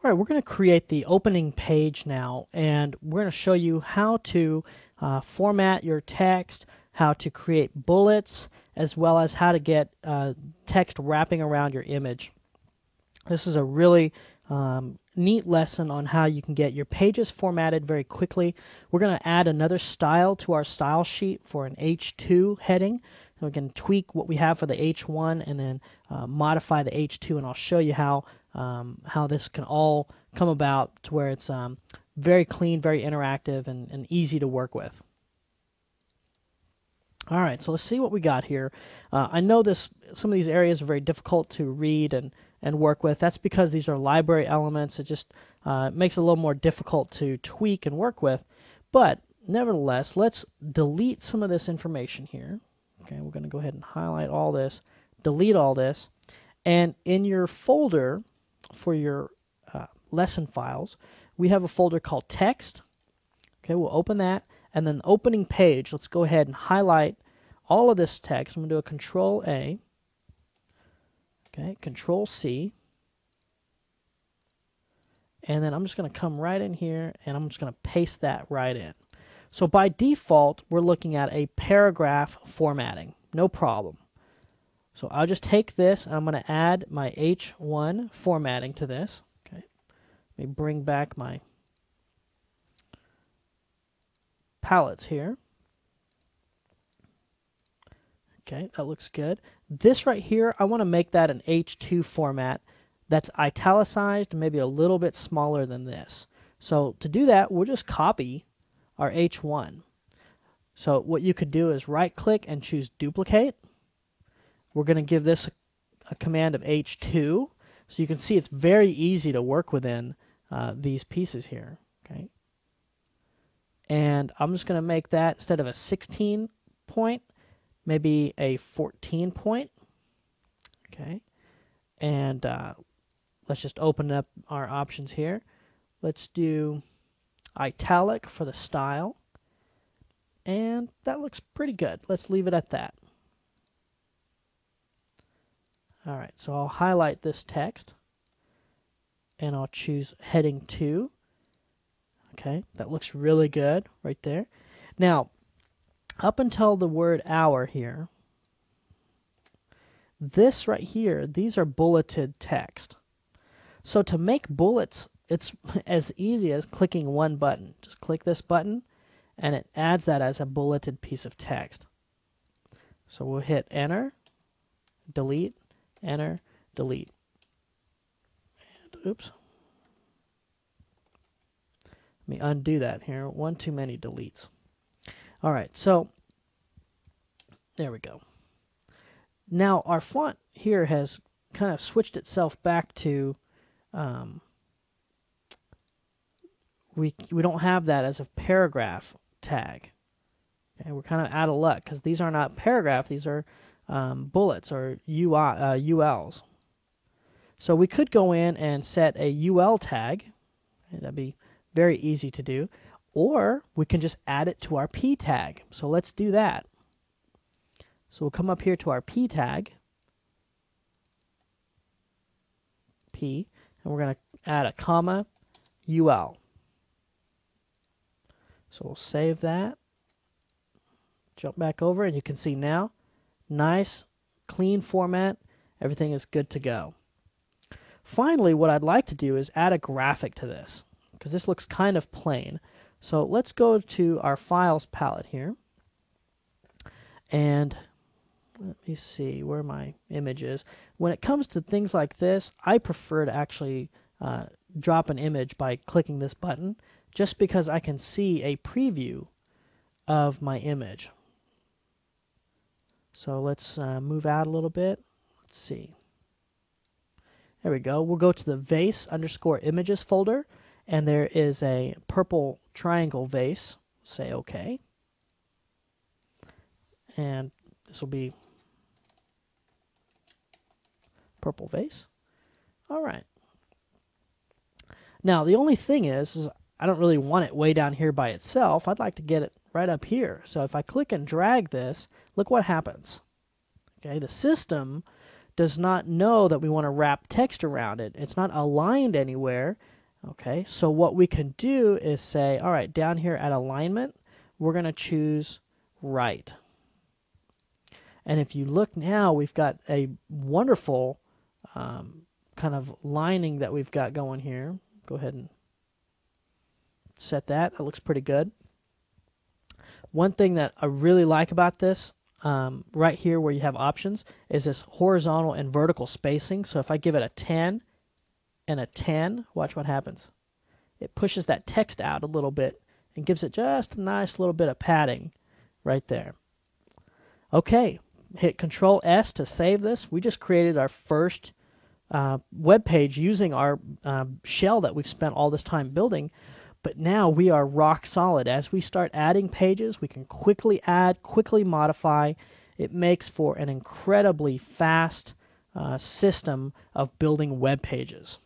All right, we're going to create the opening page now, and we're going to show you how to format your text, how to create bullets, as well as how to get text wrapping around your image. This is a really neat lesson on how you can get your pages formatted very quickly. We're going to add another style to our style sheet for an H2 heading. So we can tweak what we have for the H1 and then modify the H2, and I'll show you how this can all come about to where it's very clean, very interactive, and easy to work with. All right, so let's see what we got here. I know some of these areas are very difficult to read and work with. That's because these are library elements. It just makes it a little more difficult to tweak and work with. But nevertheless, let's delete some of this information here. Okay, we're going to go ahead and highlight all this, delete all this, and in your folder for your lesson files, we have a folder called text. Okay, we'll open that, and then the opening page, let's go ahead and highlight all of this text. I'm going to do a Control A, okay, Control C, and then I'm just going to come right in here and I'm just going to paste that right in. So by default, we're looking at a paragraph formatting, no problem. So I'll just take this and I'm going to add my H1 formatting to this. Okay, let me bring back my palettes here. Okay, that looks good. This right here, I want to make that an H2 format that's italicized, maybe a little bit smaller than this. So to do that, we'll just copy our H1. So what you could do is right click and choose duplicate. We're going to give this a command of H2, so you can see it's very easy to work within these pieces here. Okay, and I'm just going to make that, instead of a 16 point, maybe a 14 point. Okay, and let's just open up our options here. Let's do italic for the style, and that looks pretty good. Let's leave it at that. All right, so I'll highlight this text and I'll choose heading 2. Okay, that looks really good right there. Now, up until the word hour here, this right here, these are bulleted text. So to make bullets, it's as easy as clicking one button. Just click this button and it adds that as a bulleted piece of text. So we'll hit enter, delete, enter, delete. And oops. Let me undo that here. One too many deletes. All right, so there we go. Now our font here has kind of switched itself back to we don't have that as a paragraph tag. Okay, we're kind of out of luck because these are not paragraph, these are bullets or ULs. So we could go in and set a UL tag. Okay, that'd be very easy to do. Or we can just add it to our P tag. So let's do that. So we'll come up here to our P tag, P, and we're going to add a comma, UL. So we'll save that, jump back over, and you can see now, nice, clean format, everything is good to go. Finally, what I'd like to do is add a graphic to this, because this looks kind of plain. So let's go to our files palette here, and let me see where my image is. When it comes to things like this, I prefer to actually drop an image by clicking this button, just because I can see a preview of my image. So let's move out a little bit. Let's see. There we go. We'll go to the vase_images folder, and there is a purple triangle vase. Say OK. And this will be purple vase. All right. Now, the only thing is I don't really want it way down here by itself. I'd like to get it right up here. So if I click and drag this, look what happens. Okay, the system does not know that we want to wrap text around it. It's not aligned anywhere. Okay, so what we can do is say, all right, down here at alignment, we're going to choose right. And if you look now, we've got a wonderful kind of lining that we've got going here. Go ahead and set that. That looks pretty good. One thing that I really like about this, right here where you have options, is this horizontal and vertical spacing. So if I give it a 10 and a 10, watch what happens. It pushes that text out a little bit and gives it just a nice little bit of padding right there. Okay, hit Control S to save this. We just created our first web page using our shell that we've spent all this time building. But now we are rock solid. As we start adding pages, we can quickly add, quickly modify. It makes for an incredibly fast system of building web pages.